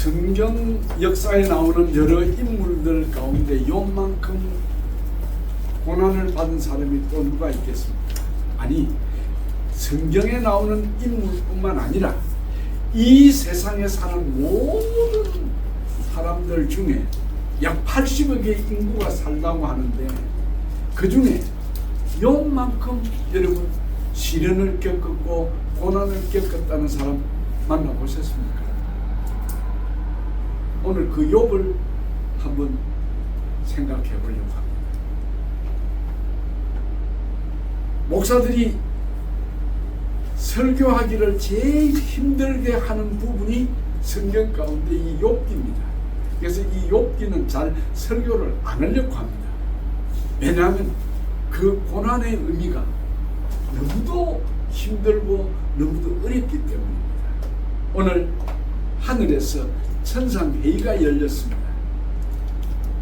성경 역사에 나오는 여러 인물들 가운데 요만큼 고난을 받은 사람이 또 누가 있겠습니까? 아니, 성경에 나오는 인물뿐만 아니라 이 세상에 사는 모든 사람들 중에 약 80억의 인구가 살다고 하는데, 그 중에 요만큼 여러분 시련을 겪었고 고난을 겪었다는 사람 만나보셨습니까? 오늘 그 욥을 한번 생각해 보려고 합니다. 목사들이 설교하기를 제일 힘들게 하는 부분이 성경 가운데 이 욥기입니다. 그래서 이 욥기는 잘 설교를 안 하려고 합니다. 왜냐하면 그 고난의 의미가 너무도 힘들고 너무도 어렵기 때문입니다. 오늘 하늘에서 천상회의가 열렸습니다.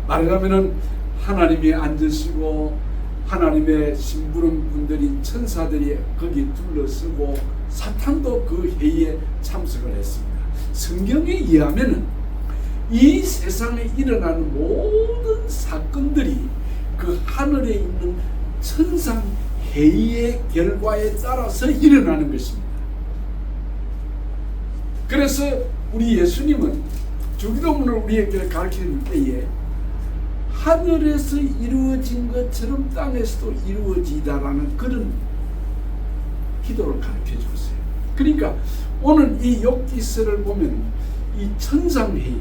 말하자면 하나님이 앉으시고 하나님의 심부름 분들이 천사들이 거기 둘러서고 사탄도 그 회의에 참석을 했습니다. 성경에 의하면 이 세상에 일어나는 모든 사건들이 그 하늘에 있는 천상회의의 결과에 따라서 일어나는 것입니다. 그래서 우리 예수님은 주기도문을 우리에게 가르치는 때에 하늘에서 이루어진 것처럼 땅에서도 이루어지다라는 그런 기도를 가르쳐 줬어요. 그러니까 오늘 이 욥기서를 보면 이 천상회의,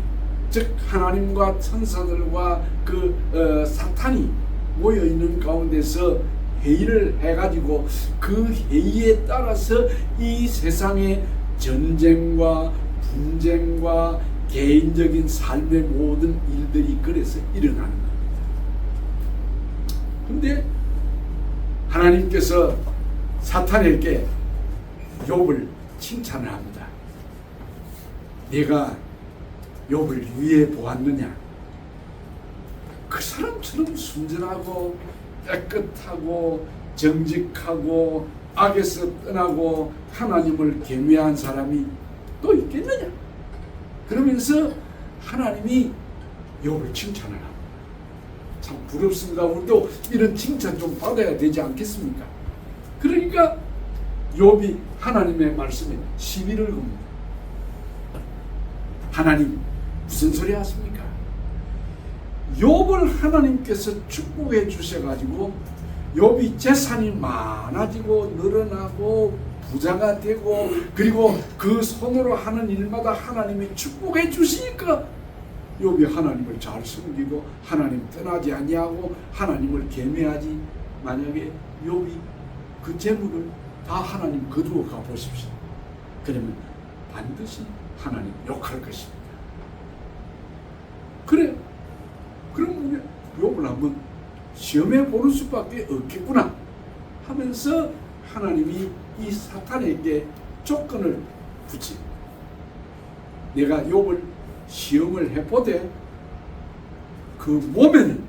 즉 하나님과 천사들과 그 사탄이 모여 있는 가운데서 회의를 해가지고 그 회의에 따라서 이 세상의 전쟁과 분쟁과 개인적인 삶의 모든 일들이 그래서 일어나는 겁니다. 근데 하나님께서 사탄에게 욥을 칭찬을 합니다. 네가 욥을 유의해 보았느냐? 그 사람처럼 순전하고 깨끗하고 정직하고 악에서 떠나고 하나님을 경외한 사람이 또 있겠느냐? 그러면서 하나님이 욥을 칭찬을 합니다. 참 부럽습니다. 우리도 이런 칭찬 좀 받아야 되지 않겠습니까? 그러니까 욥이 하나님의 말씀에 시비를 겁니다. 하나님, 무슨 소리 하십니까? 욥을 하나님께서 축복해 주셔가지고 욥이 재산이 많아지고 늘어나고 부자가 되고, 그리고 그 손으로 하는 일마다 하나님이 축복해 주시니까 욥이 하나님을 잘 숨기고 하나님 떠나지 아니하고 하나님을 경외하지. 만약에 욥이 그 재물을 다 하나님 거두어 가 보십시오. 그러면 반드시 하나님 욕할 것입니다. 그래, 그럼 욥을 한번 시험해 보는 수밖에 없겠구나 하면서 하나님이 이 사탄에게 조건을 붙이, 내가 욥을 시험을 해보되 그 몸에는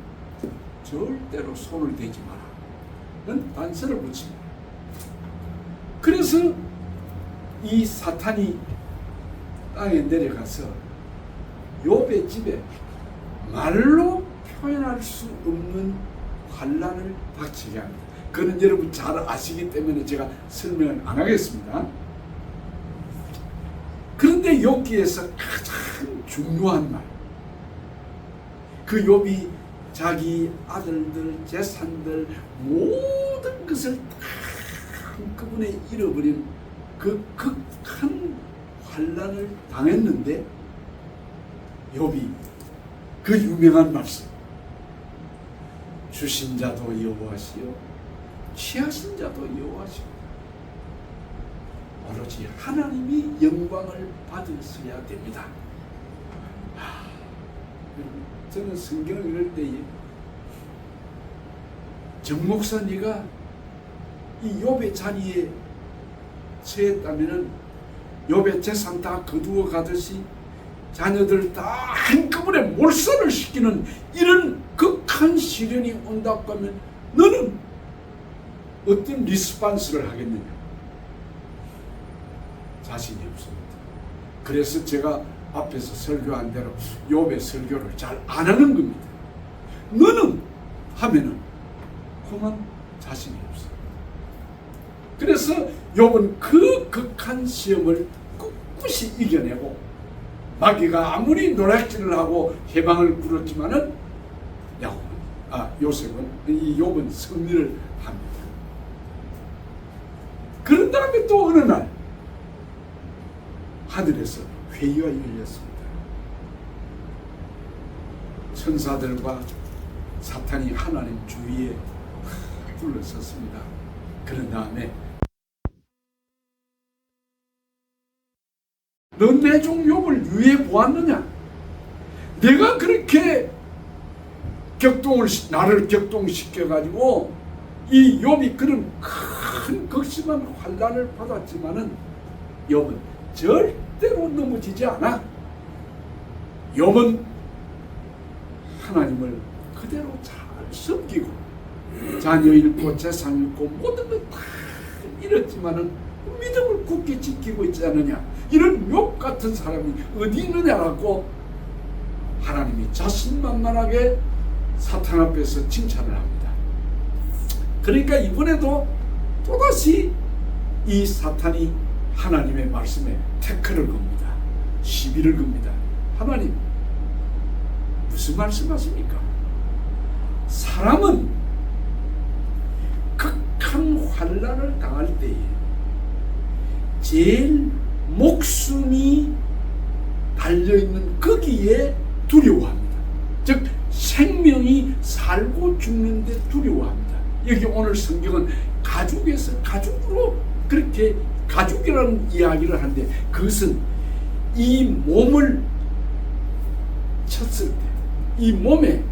절대로 손을 대지 마라 는 단서를 붙입니다. 그래서 이 사탄이 땅에 내려가서 욥의 집에 말로 표현할 수 없는 환난을 닥치게 합니다. 그건 여러분 잘 아시기 때문에 제가 설명을 안 하겠습니다. 그런데 욥기에서 가장 중요한 말, 그 욥이 자기 아들들, 재산들 모든 것을 다 한꺼번에 잃어버린 그 극한 환난을 당했는데, 욥이 그 유명한 말씀, 주신 자도 여호와시요 취하신 자도 여호와시오, 오로지 하나님이 영광을 받으셔야 됩니다. 저는 성경을 읽을 때에 정 목사, 네가 이 욥의 자리에 처했다면은 욥의 재산 다 거두어 가듯이 자녀들 다 한꺼번에 몰살을 시키는 이런 극한 시련이 온다고 하면 너는 어떤 리스판스를 하겠느냐? 자신이 없습니다. 그래서 제가 앞에서 설교한 대로 욥의 설교를 잘 안 하는 겁니다. 너는 하면은 그만 자신이 없어. 그래서 욥은 그 극한 시험을 꿋꿋이 이겨내고 마귀가 아무리 노략질을 하고 해방을 부렸지만은 요셉은 이 욥은 승리를 합니다. 그런 다음에 또 어느 날 하늘에서 회의가 열렸습니다. 천사들과 사탄이 하나님 주위에 둘러섰습니다. 그런 다음에 너 내 종 욥을 유해 보았느냐? 내가 그렇게 나를 격동시켜가지고 이 욥이 그런 큰 극심한 환난을 받았지만은 욥은 절대로 넘어지지 않아. 욥은 하나님을 그대로 잘 섬기고 자녀 잃고 재산 잃고 모든 걸 다 잃었지만은 믿음을 굳게 지키고 있지 않느냐. 이런 욥 같은 사람이 어디 있느냐라고 하나님이 자신만만하게 사탄 앞에서 칭찬을 합니다. 그러니까 이번에도 또다시 이 사탄이 하나님의 말씀에 태클을 겁니다. 시비를 겁니다. 하나님, 무슨 말씀하십니까? 사람은 극한 환난을 당할 때에 제일 목숨이 달려있는 거기에 두려워합니다. 즉 생명이 살고 죽는데 두려워합니다. 여기 오늘 성경은 가죽으로 그렇게 가죽이라는 이야기를 하는데 그것은 이 몸을 쳤을 때 이 몸에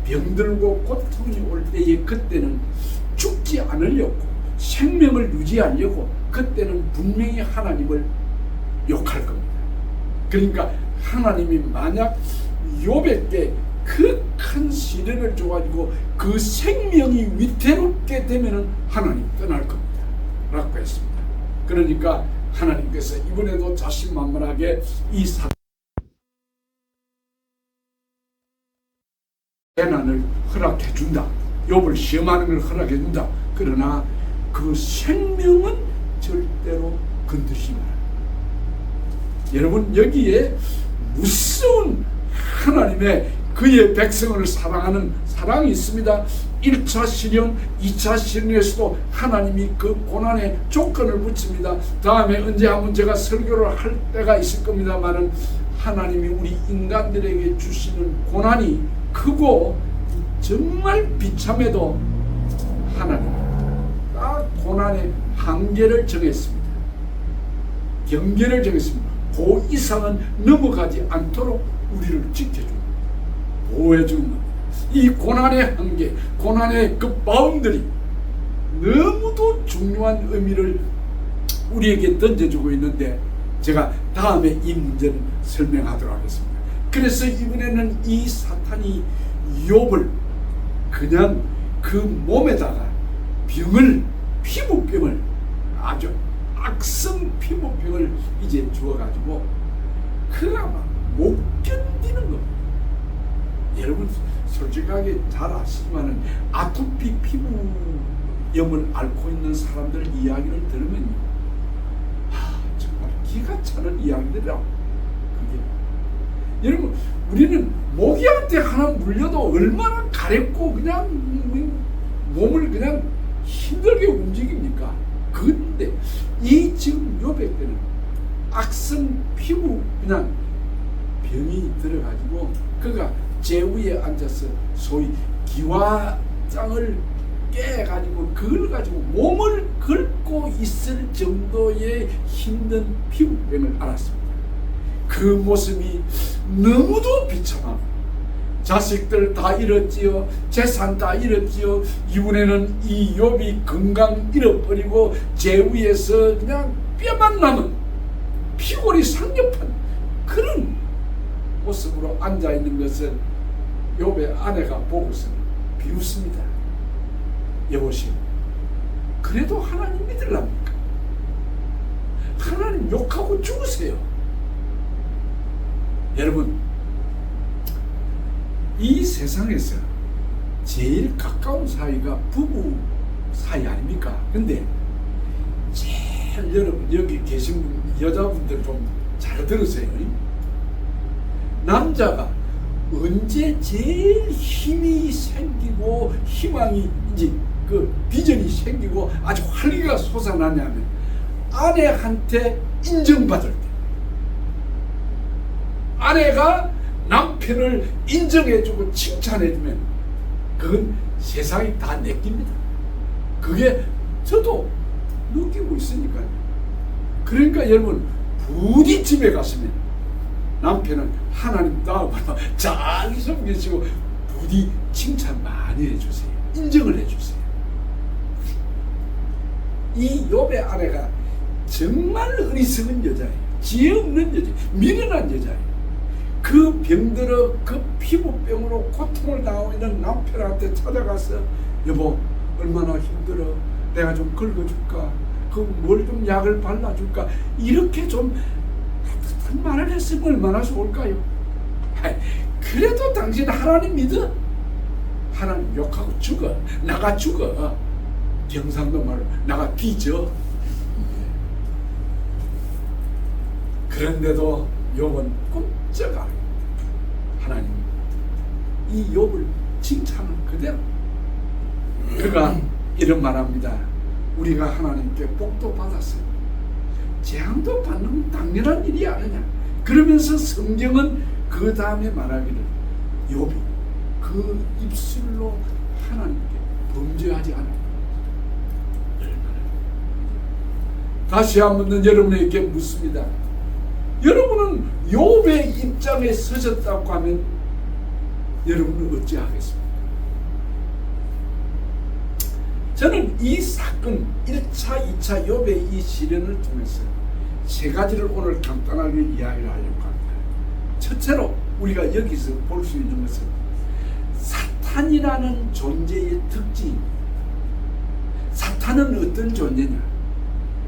병들고 고통이 올 때에 그때는 죽지 않으려고 생명을 유지하려고 그때는 분명히 하나님을 욕할 겁니다. 그러니까 하나님이 만약 욥에게 극한 시련을 줘가지고 그 생명이 위태롭게 되면은 하나님 떠날 겁니다 라고 했습니다. 그러니까 하나님께서 이번에도 자신만만하게 이 재난을 허락해 준다. 욥을 시험하는 걸 허락해 준다. 그러나 그 생명은 절대로 건드리지 마라. 여러분 여기에 무서운 하나님의 그의 백성을 사랑하는 사랑이 있습니다. 1차 시련, 2차 시련에서도 하나님이 그 고난에 조건을 붙입니다. 다음에 언제 한번 제가 설교를 할 때가 있을 겁니다만은 하나님이 우리 인간들에게 주시는 고난이 크고 정말 비참해도 하나님 딱 고난의 한계를 정했습니다. 경계를 정했습니다. 그 이상은 넘어가지 않도록 우리를 지켜주는 보호해주는 겁니다. 이 고난의 한계, 고난의 그 바운더리 너무도 중요한 의미를 우리에게 던져주고 있는데 제가 다음에 이 문제는 설명하도록 하겠습니다. 그래서 이번에는 이 사탄이 욥을 그냥 그 몸에다가 피부병을 아주 악성 피부병을 이제 주어가지고 그가 막 못 견디는 겁니다. 여러분 솔직하게 잘 아시지만은 아토피 피부염을 앓고 있는 사람들 이야기를 들으면요, 정말 기가 차는 이야기들이라. 그게 여러분 우리는 모기한테 하나 물려도 얼마나 가렵고 그냥 몸을 그냥 힘들게 움직입니까? 근데 이 지금 욥의 때는 악성 피부 그냥 병이 들어가지고 그가 제위에 앉아서 소위 기와장을 깨가지고 그걸 가지고 몸을 긁고 있을 정도의 힘든 피부병을 앓았습니다. 그 모습이 너무도 비참하고 자식들 다 잃었지요. 재산 다 잃었지요. 이번에는 이 욥이 건강 잃어버리고 제위에서 그냥 뼈만 남은 피골이 상접한 그런 모습으로 앉아있는 것을 욥의 아내가 보고서는 비웃습니다. 여보시오, 그래도 하나님 믿으랍니까? 하나님 욕하고 죽으세요. 여러분, 이 세상에서 제일 가까운 사이가 부부 사이 아닙니까? 근데 제일 여러분 여기 계신 여자분들 좀 잘 들으세요. 남자가 언제 제일 힘이 생기고 희망이 이제 그 비전이 생기고 아주 활기가 솟아나냐면 아내한테 인정받을 때, 아내가 남편을 인정해주고 칭찬해주면 그건 세상이 다 느낍니다. 그게 저도 느끼고 있으니까요. 그러니까 여러분, 부디 집에 가시면 남편은 하나님 따라가서 잘 섬기시고 부디 칭찬 많이 해주세요. 인정을 해주세요. 이 욥의 아내가 정말 어리석은 여자예요. 지혜 없는 여자, 미련한 여자예요. 그 병들어 그 피부병으로 고통을 당하고 있는 남편한테 찾아가서 여보 얼마나 힘들어, 내가 좀 긁어줄까, 그 뭘 좀 약을 발라줄까, 이렇게 좀 따뜻한 말을 했으면 얼마나 좋을까요? 그래도 당신 하나님 믿어? 하나님 욕하고 죽어, 나가 죽어. 경상도 말로 나가 뒤져. 그런데도 욥은 꼼짝 안 합니다. 하나님 이 욥을 칭찬은 그대로. 그가 이런 말합니다. 우리가 하나님께 복도 받았어요. 재앙도 받는 건 당연한 일이 아니냐. 그러면서 성경은 그 다음에 말하기를 욥이 그 입술로 하나님께 범죄하지 않았다. 다시 한번 여러분에게 묻습니다. 여러분은 욥의 입장에 서셨다고 하면 여러분은 어찌하겠습니까? 저는 이 사건 1차, 2차 욥의 이 시련을 통해서 세 가지를 오늘 간단하게 이야기를 하려고 합니다. 첫째로 우리가 여기서 볼 수 있는 것은 사탄이라는 존재의 특징입니다. 사탄은 어떤 존재냐?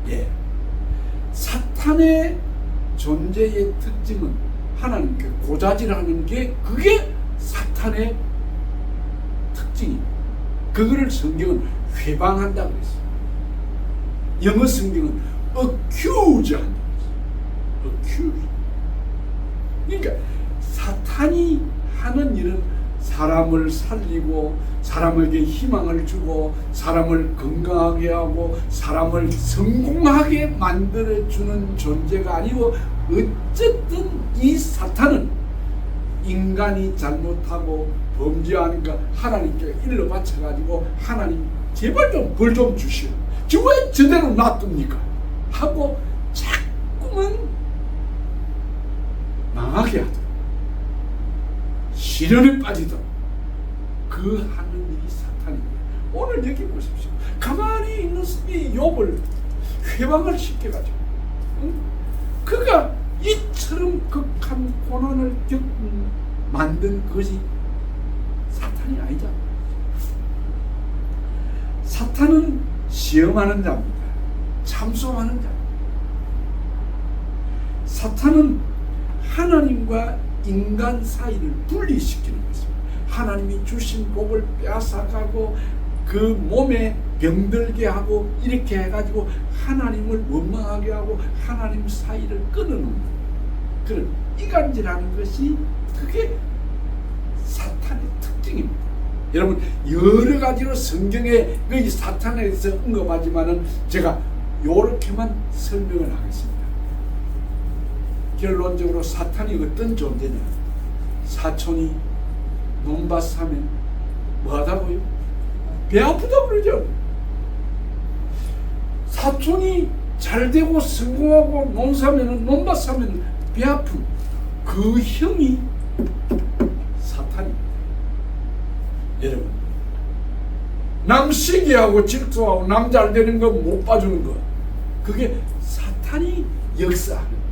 예, 사탄의 존재의 특징은 하나님께 고자질하는 게 그게 사탄의 특징입니다. 그거를 성경은 회방한다고 그랬어요. 영어 성경은 accuse 한다고 그랬어요. accuse. 그러니까 사탄이 하는 일은 사람을 살리고 사람에게 희망을 주고 사람을 건강하게 하고 사람을 성공하게 만들어주는 존재가 아니고, 어쨌든 이 사탄은 인간이 잘못하고 범죄하니까 하나님께 일러 바쳐가지고 하나님 제발 좀 벌 좀 주시오, 왜 저대로 놔둡니까 하고 자꾸만 망하게 하도록, 시련에 빠지도록 그 하는 일이 사탄입니다. 오늘 여기 보십시오. 가만히 있는 이 욥을 회방을 시켜가지고, 그가 이처럼 극한 고난을 만든 것이 사탄이 아니잖아. 사탄은 시험하는 자입니다. 참소하는 자입니다. 사탄은 하나님과 인간 사이를 분리시키는 것입니다. 하나님이 주신 복을 빼앗아가고 그 몸에 병들게 하고 이렇게 해가지고 하나님을 원망하게 하고 하나님 사이를 끊어놓는 그런 이간질하는 것이 그게 사탄의 특징입니다. 여러분 여러 가지로 성경에 그 사탄에 대해서 언급하지만은 제가 요렇게만 설명을 하겠습니다. 결론적으로 사탄이 어떤 존재냐? 사촌이 논밭 사면 뭐하다고요? 배 아프다고 그러죠. 사촌이 잘되고 성공하고 논밭 사면 배 아픈 그 형이 사탄입니다. 여러분, 남 시기하고 질투하고 남 잘되는 거 못 봐주는 거, 그게 사탄이 역사하는 거예요.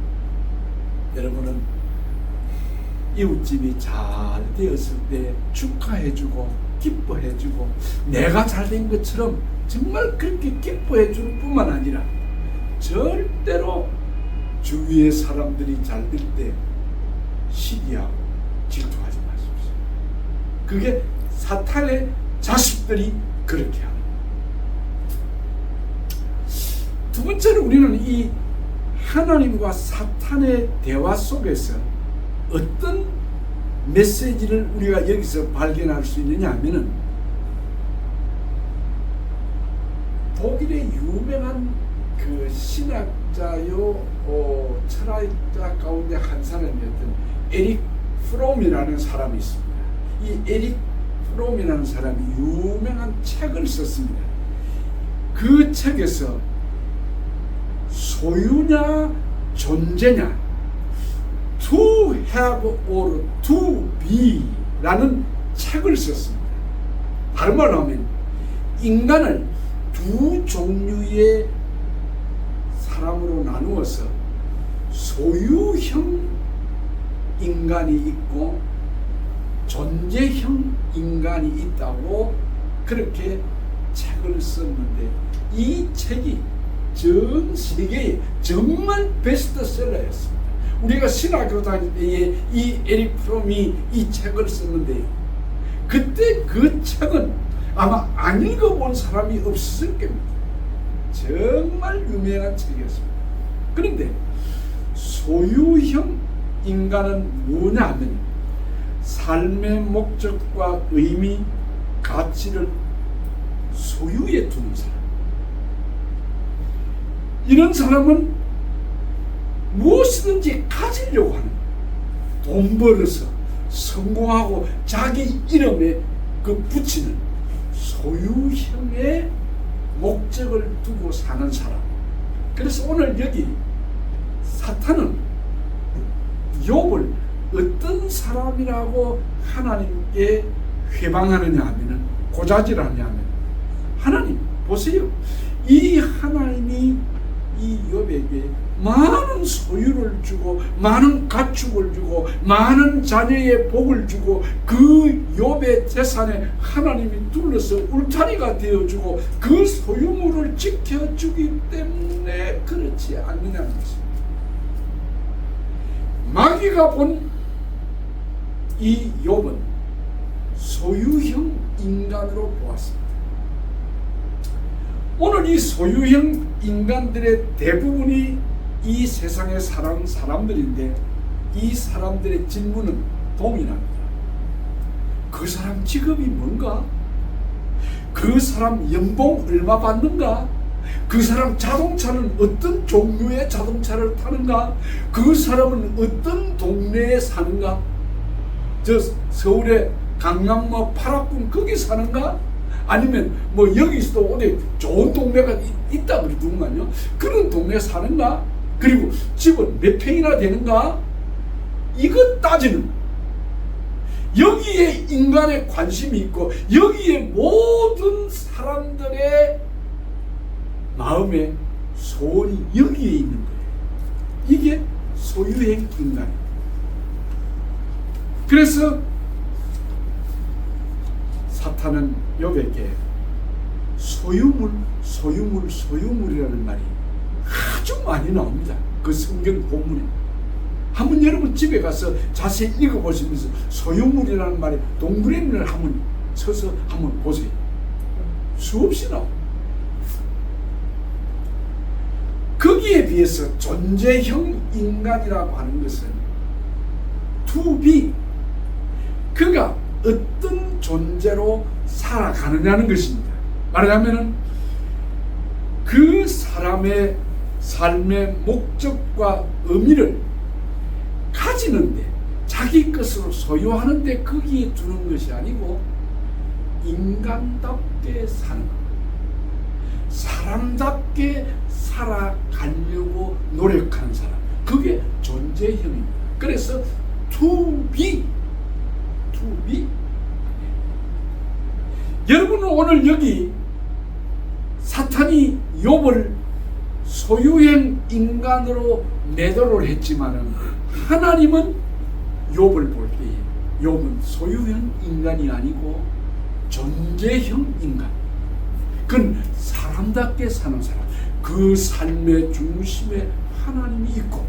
여러분은 이웃집이 잘 되었을 때 축하해주고 기뻐해주고 내가 잘된 것처럼 정말 그렇게 기뻐해주는 뿐만 아니라 절대로 주위의 사람들이 잘 될 때 시기하고 질투하지 마십시오. 그게 사탄의 자식들이 그렇게 합니다. 두 번째로 우리는 이 하나님과 사탄의 대화 속에서 어떤 메시지를 우리가 여기서 발견할 수 있느냐 하면은, 독일의 유명한 그 신학자요 철학자 가운데 한 사람이었던 에릭 프롬이라는 사람이 있습니다. 이 에릭 프롬이라는 사람이 유명한 책을 썼습니다. 그 책에서 소유냐 존재냐, to have or to be 라는 책을 썼습니다. 다른 말로 하면 인간을 두 종류의 사람으로 나누어서 소유형 인간이 있고 존재형 인간이 있다고 그렇게 책을 썼는데, 이 책이 전 세계에 정말 베스트셀러였습니다. 우리가 신학교 다닐 때에 이 에릭 프롬이 이 책을 썼는데, 그때 그 책은 아마 안 읽어본 사람이 없을 겁니다. 정말 유명한 책이었습니다. 그런데 소유형 인간은 뭐냐 하면, 삶의 목적과 의미, 가치를 소유에 두는 사람. 이런 사람은 무엇이든지 가지려고 하는, 돈 벌어서 성공하고 자기 이름에 그 붙이는 소유형의 목적을 두고 사는 사람. 그래서 오늘 여기 사탄은 욥을 어떤 사람이라고 하나님께 회방하느냐 하면은, 고자질하느냐 하면, 하나님 보세요, 이 하나님이 이 욥에게 많은 소유를 주고 많은 가축을 주고 많은 자녀의 복을 주고 그 욥의 재산에 하나님이 둘러서 울타리가 되어주고 그 소유물을 지켜주기 때문에 그렇지 않느냐는 것입니다. 마귀가 본 이 욥은 소유형 인간으로 보았습니다. 오늘 이 소유형 인간들의 대부분이 이 세상에 사는 사람들인데, 이 사람들의 질문은 동일합니다. 그 사람 직업이 뭔가? 그 사람 연봉 얼마 받는가? 그 사람 자동차는 어떤 종류의 자동차를 타는가? 그 사람은 어떤 동네에 사는가? 저 서울의 강남 뭐 파락군 거기 사는가? 아니면 뭐 여기서도 어디 좋은 동네가 있다 그러더만요. 그런 동네에 사는가? 그리고 집은 몇 평이나 되는가? 이것 따지는, 여기에 인간의 관심이 있고 여기에 모든 사람들의 마음의 소원이 여기에 있는 거예요. 이게 소유행 인간이에요. 그래서 사탄은 욥에게 소유물이라는 말이 아주 많이 나옵니다. 그 성경 본문에. 한번 여러분 집에 가서 자세히 읽어보시면서 소유물이라는 말이 동그라미를 한번 쳐서 한번 보세요. 수없이 나옵니다. 거기에 비해서 존재형 인간이라고 하는 것은 to be, 그가 어떤 존재로 살아가느냐는 것입니다. 말하자면 그 사람의 삶의 목적과 의미를 가지는데, 자기 것으로 소유하는데 거기에 두는 것이 아니고 인간답게 사는 것, 사람답게 살아가려고 노력하는 사람, 그게 존재형입니다. 그래서 to be. 여러분은 오늘 여기 사탄이 욥을 소유형 인간으로 매도를 했지만은, 하나님은 욥을 볼 때에 욥은 소유형 인간이 아니고 존재형 인간, 그건 사람답게 사는 사람, 그 삶의 중심에 하나님이 있고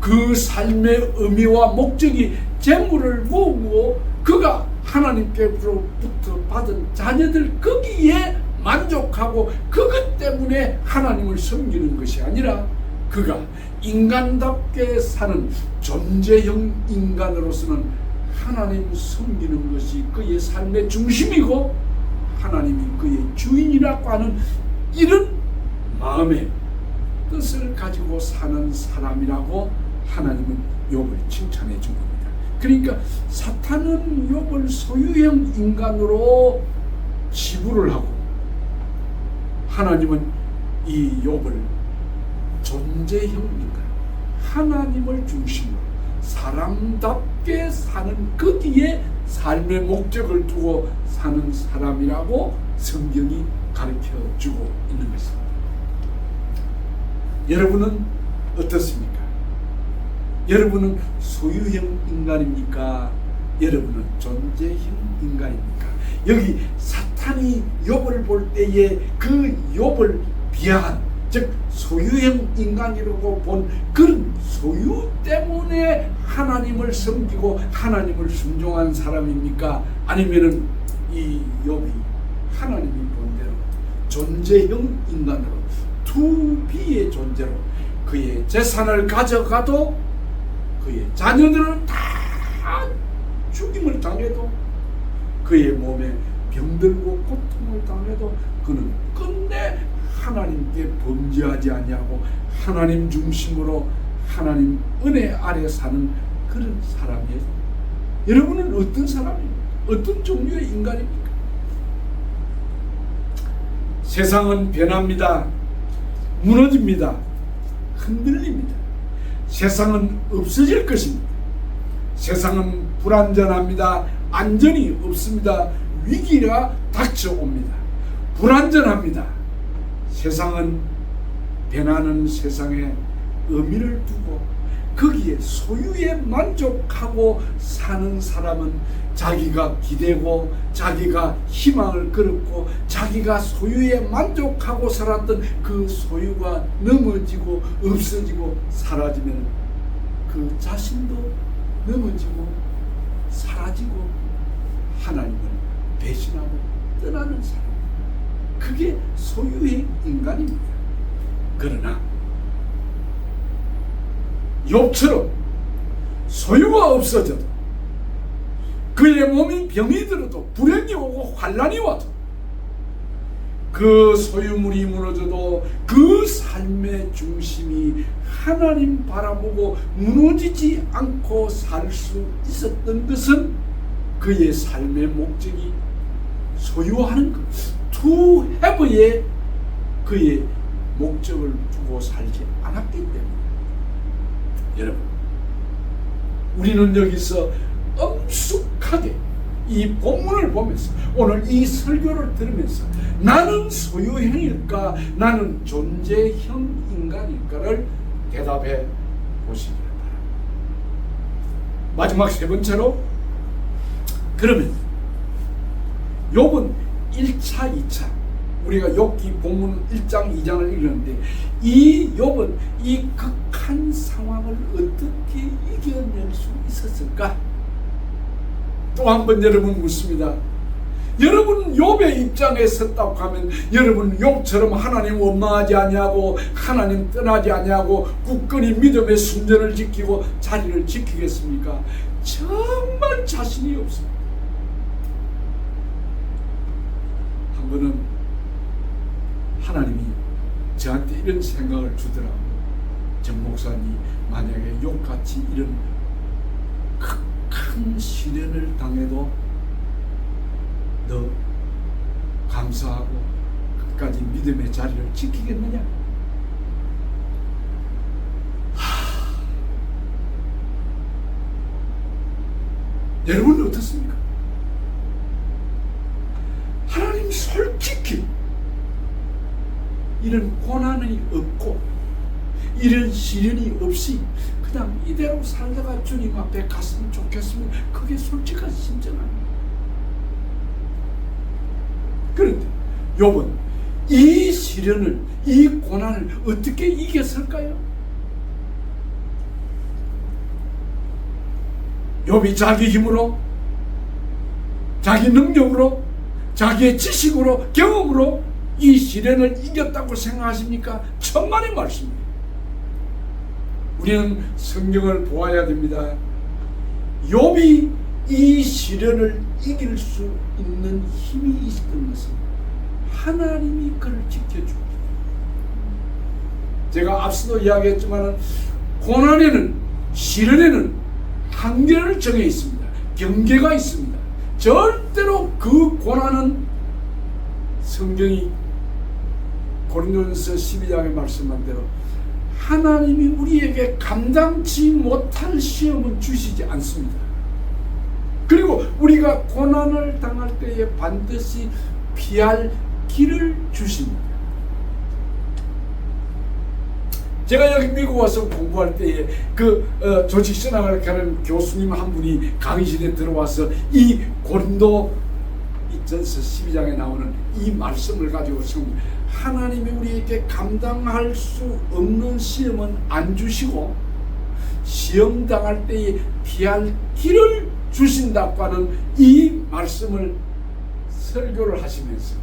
그 삶의 의미와 목적이 재물을 모으고 그가 하나님께로부터 받은 자녀들 거기에 만족하고 그것 때문에 하나님을 섬기는 것이 아니라 그가 인간답게 사는 존재형 인간으로서는 하나님 섬기는 것이 그의 삶의 중심이고 하나님이 그의 주인이라고 하는 이런 마음의 뜻을 가지고 사는 사람이라고 하나님은 욥을 칭찬해 준 겁니다. 그러니까 사탄은 욥을 소유형 인간으로 치부를 하고 하나님은 이 욥을 존재형 인간, 하나님을 중심으로 사람답게 사는 거기에 삶의 목적을 두고 사는 사람이라고 성경이 가르쳐주고 있는 것입니다. 여러분은 어떻습니까? 여러분은 소유형 인간입니까? 여러분은 존재형 인간입니까? 여기 사탄이 욥을 볼 때에 그 욥을 비하한, 즉 소유형 인간이라고 본 그런 소유 때문에 하나님을 섬기고 하나님을 순종한 사람입니까? 아니면은 이 욥이 하나님이 본대로 존재형 인간으로 투비의 존재로 그의 재산을 가져가도 그의 자녀들은 다 죽임을 당해도 그의 몸에 병들고 고통을 당해도 그는 끝내 하나님께 범죄하지 아니하고 하나님 중심으로 하나님 은혜 아래 사는 그런 사람이에요. 여러분은 어떤 사람입니까? 어떤 종류의 인간입니까? 세상은 변합니다. 무너집니다. 흔들립니다. 세상은 없어질 것입니다. 세상은 불안전합니다. 안전이 없습니다. 위기가 닥쳐옵니다. 불안전합니다. 세상은 변하는 세상에 의미를 두고 거기에 소유에 만족하고 사는 사람은 자기가 기대고 자기가 희망을 걸었고 자기가 소유에 만족하고 살았던 그 소유가 넘어지고 없어지고 사라지면 그 자신도 넘어지고 사라지고 하나님을 배신하고 떠나는 사람, 그게 소유의 인간입니다. 그러나 욥처럼 소유가 없어져도 그의 몸이 병이 들어도 불행이 오고 환난이 와도 그 소유물이 무너져도 그 삶의 중심이 하나님 바라보고 무너지지 않고 살 수 있었던 것은 그의 삶의 목적이 소유하는 것, to have에 그의 목적을 두고 살지 않았기 때문에. 여러분, 우리는 여기서 엄숙하게 이 본문을 보면서 오늘 이 설교를 들으면서 나는 소유형일까 나는 존재형 인간일까를 대답해 보시기 바랍니다. 마지막 세 번째로, 그러면 욥은 1차, 2차 우리가 욥기 본문 1장, 2장을 읽었는데 이 욥은 이 극한 상황을 어떻게 이겨낼 수 있었을까? 또 한 번 여러분 묻습니다. 여러분 욥의 입장에 섰다고 하면 여러분 욥처럼 하나님 원망하지 아니하고 하나님 떠나지 아니하고 굳건히 믿음의 순전을 지키고 자리를 지키겠습니까? 정말 자신이 없습니다. 한 번은 하나님이 저한테 이런 생각을 주더라고요. 정 목사님, 만약에 욥같이 이런 큰 시련을 당해도 너 감사하고 끝까지 믿음의 자리를 지키겠느냐? 여러분은 어떻습니까? 하나님 솔직히 이런 고난이 없고 이런 시련이 없이 그냥 이대로 살다가 주님 앞에 갔으면 좋겠으면 그게 솔직한 심정 아닙니까? 그런데 욥은 이 시련을, 이 고난을 어떻게 이겼을까요? 욥이 자기 힘으로, 자기 능력으로, 자기의 지식으로, 경험으로 이 시련을 이겼다고 생각하십니까? 천만의 말씀이에요. 우리는 성경을 보아야 됩니다. 욥이 이 시련을 이길 수 있는 힘이 있던 것은 하나님이 그를 지켜줍니다. 제가 앞서도 이야기했지만 고난에는, 시련에는 한계를 정해 있습니다. 경계가 있습니다. 절대로 그 고난은 성경이 고린도전서 12장에 말씀한 대로 하나님이 우리에게 감당치 못할 시험은 주시지 않습니다. 그리고 우리가 고난을 당할 때에 반드시 피할 길을 주십니다. 제가 여기 미국 와서 공부할 때에 조직신학을 가는 교수님 한 분이 강의실에 들어와서 이 고린도 전서 12장에 나오는 이 말씀을 가지고 하나님이 우리에게 감당할 수 없는 시험은 안 주시고 시험 당할 때에 피할 길을 주신다고 하는 이 말씀을 설교를 하시면서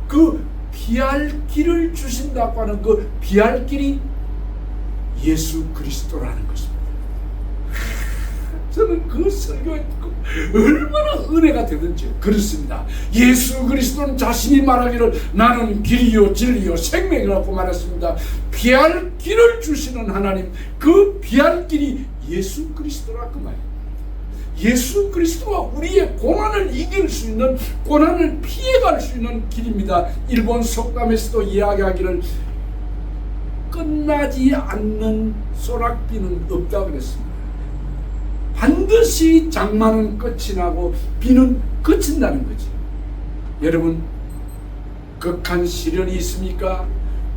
그 피할 길을 주신다고 하는 그 피할 길이 예수 그리스도라는 것입니다. 저는 그 설교에 얼마나 은혜가 되든지 그렇습니다. 예수 그리스도는 자신이 말하기를 나는 길이요 진리요 생명이라고 말했습니다. 피할 길을 주시는 하나님, 그 피할 길이 예수 그리스도라 그 말입니다. 예수 그리스도가 우리의 고난을 이길 수 있는, 고난을 피해갈 수 있는 길입니다. 일본 속담에서도 이야기하기를 끝나지 않는 소낙비는 없다 그랬습니다. 반드시 장마는 끝이 나고 비는 그친다는 거지. 여러분, 극한 시련이 있습니까?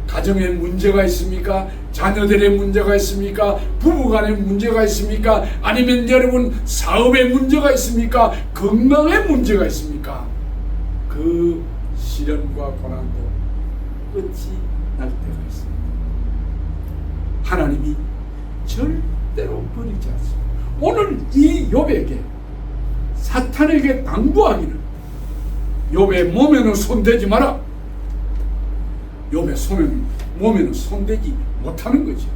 가정에 문제가 있습니까? 자녀들의 문제가 있습니까? 부부간에 문제가 있습니까? 아니면 여러분 사업에 문제가 있습니까? 건강에 문제가 있습니까? 그 시련과 고난도 끝이 날 때가 있습니다. 하나님이 절대로 버리지 않습니다. 오늘 이 욥에게 사탄에게 당부하기를 욥의 몸에는 손대지 마라. 욥의 몸에는 손대지 못하는 거죠.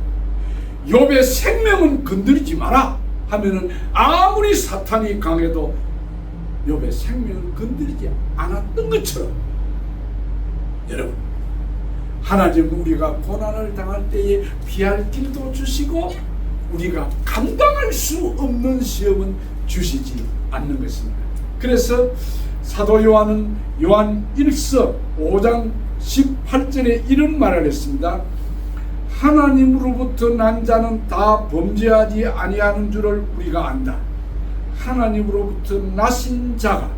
욥의 생명은 건드리지 마라 하면은 아무리 사탄이 강해도 욥의 생명을 건드리지 않았던 것처럼, 여러분, 하나님은 우리가 고난을 당할 때에 피할 길도 주시고 우리가 감당할 수 없는 시험은 주시지 않는 것입니다. 그래서 사도 요한은 요한 1서 5장 18절에 이런 말을 했습니다. 하나님으로부터 난 자는 다 범죄하지 아니하는 줄을 우리가 안다. 하나님으로부터 나신 자가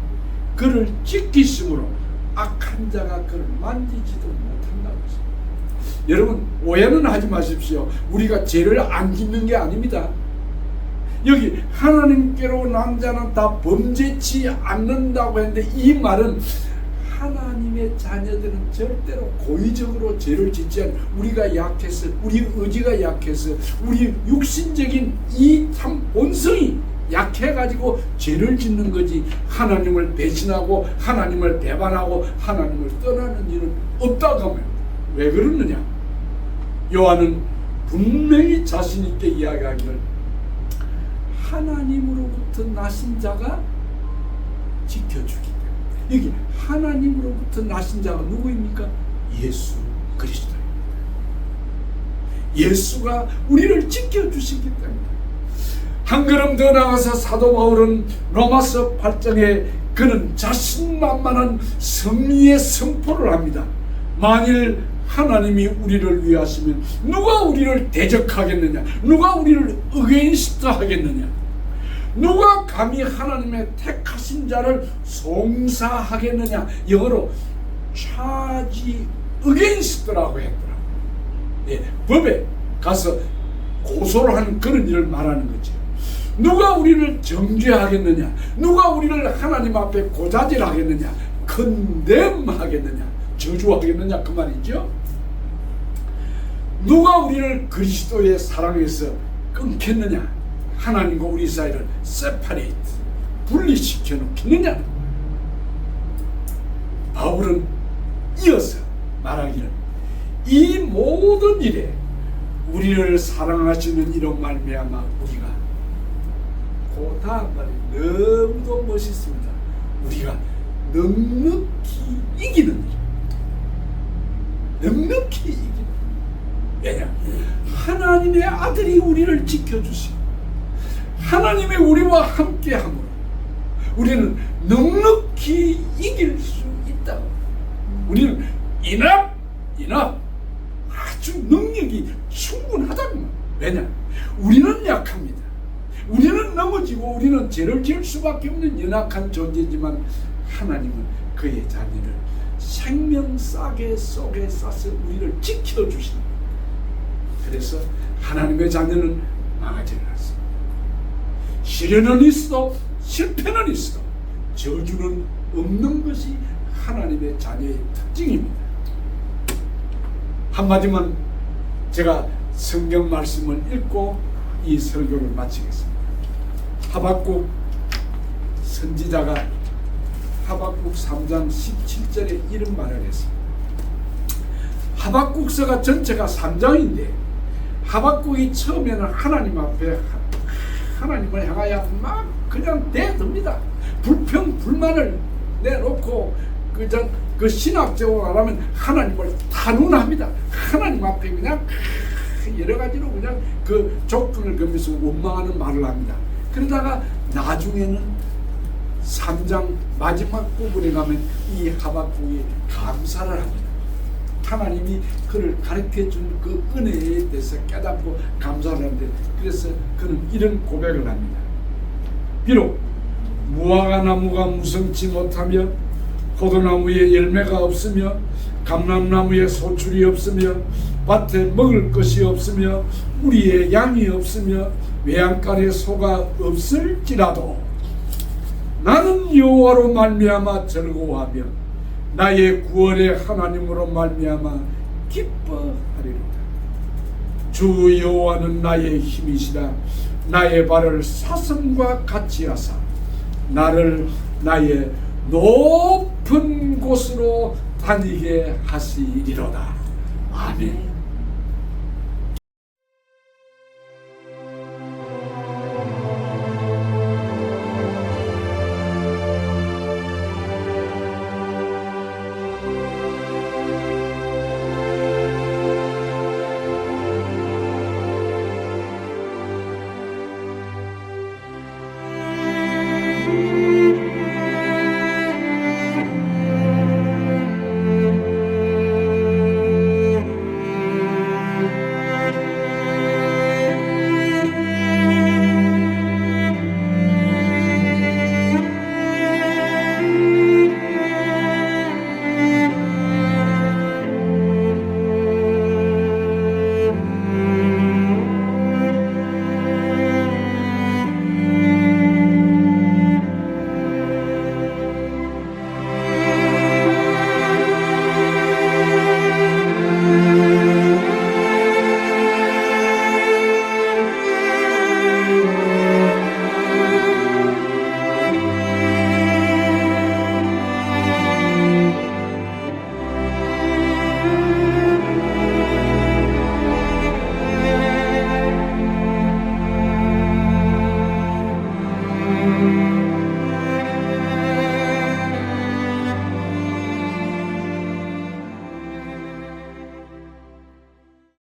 그를 지키심으로 악한 자가 그를 만지지도 못한다고 했습니다. 여러분, 오해는 하지 마십시오. 우리가 죄를 안 짓는 게 아닙니다. 여기 하나님께로 난 자는 다 범죄치 않는다고 했는데 이 말은 하나님의 자녀들은 절대로 고의적으로 죄를 짓지 않아요. 우리가 약해서, 우리 의지가 약해서, 우리 육신적인 이 참 본성이 약해가지고 죄를 짓는 거지, 하나님을 배신하고 하나님을 배반하고 하나님을 떠나는 일은 없다고 하면 왜 그러느냐? 요한은 분명히 자신 있게 이야기하기를 하나님으로부터 나신 자가 지켜주기 때문에. 여기 하나님으로부터 나신 자가 누구입니까? 예수 그리스도입니다. 예수가 우리를 지켜주시기 때문에. 한 걸음 더 나가서 사도 바울은 로마서 8장에 그는 자신만만한 승리의 선포를 합니다. 만일 하나님이 우리를 위하시면 누가 우리를 대적하겠느냐? 누가 우리를 어게인스트 하겠느냐? 누가 감히 하나님의 택하신 자를 송사하겠느냐? 영어로 charge against라고 했더라고요. 예, 법에 가서 고소를 하는 그런 일을 말하는 거죠. 누가 우리를 정죄하겠느냐? 누가 우리를 하나님 앞에 고자질하겠느냐? 컨뎀하겠느냐? 저주하겠느냐? 그 말이죠. 누가 우리를 그리스도의 사랑에서 끊겠느냐? 하나님과 우리 사이를 separate, 분리시켜 놓겠느냐? 바울은 이어서 말하기를 이 모든 일에 우리를 사랑하시는 이로 말미암아 우리가, 그 다음 말이 너무도 멋있습니다. 우리가 넉넉히 이기는 일, 넉넉히 이기는 일. 왜냐? 하나님의 아들이 우리를 지켜주시고 하나님의 우리와 함께함으로 우리는 넉넉히 이길 수 있다. 우리는 enough, 아주 능력이 충분하다는. 왜냐? 우리는 약합니다. 우리는 넘어지고 우리는 죄를 지을 수밖에 없는 연약한 존재지만 하나님은 그의 자녀를 생명싸개 속에 싸서 우리를 지켜주신다. 그래서 하나님의 자녀는 망하지 않았습니다. 시련은 있어도 실패는 있어도 저주는 없는 것이 하나님의 자녀의 특징입니다. 한마디만 제가 성경 말씀을 읽고 이 설교를 마치겠습니다. 하박국 선지자가 하박국 3장 17절에 이런 말을 했습니다. 하박국서가 전체가 3장인데 하박국이 처음에는 하나님 앞에 하나님을 향하여 막 그냥 대듭니다. 불평 불만을 내놓고 그 신학적으로 말하면 하나님을 탄원합니다. 하나님 앞에 그냥 여러 가지로 그냥 그 족분을 걸면서 원망하는 말을 합니다. 그러다가 나중에는 3장 마지막 부분에 가면 이 하박국이 감사를 합니다. 하나님이 그를 가르쳐준 그 은혜에 대해서 깨닫고 감사를 하는데, 그래서 그는 이런 고백을 합니다. 비록 무화과 나무가 무성치 못하며 포도나무에 열매가 없으며 감람나무에 소출이 없으며 밭에 먹을 것이 없으며 우리의 양이 없으며 외양간에 소가 없을지라도 나는 여호와로 말미암아 즐거워하며 나의 구원의 하나님으로 말미암아 기뻐하리로다. 주 여호와는 나의 힘이시라. 나의 발을 사슴과 같이 하사 나를 나의 높은 곳으로 다니게 하시리로다. 아멘.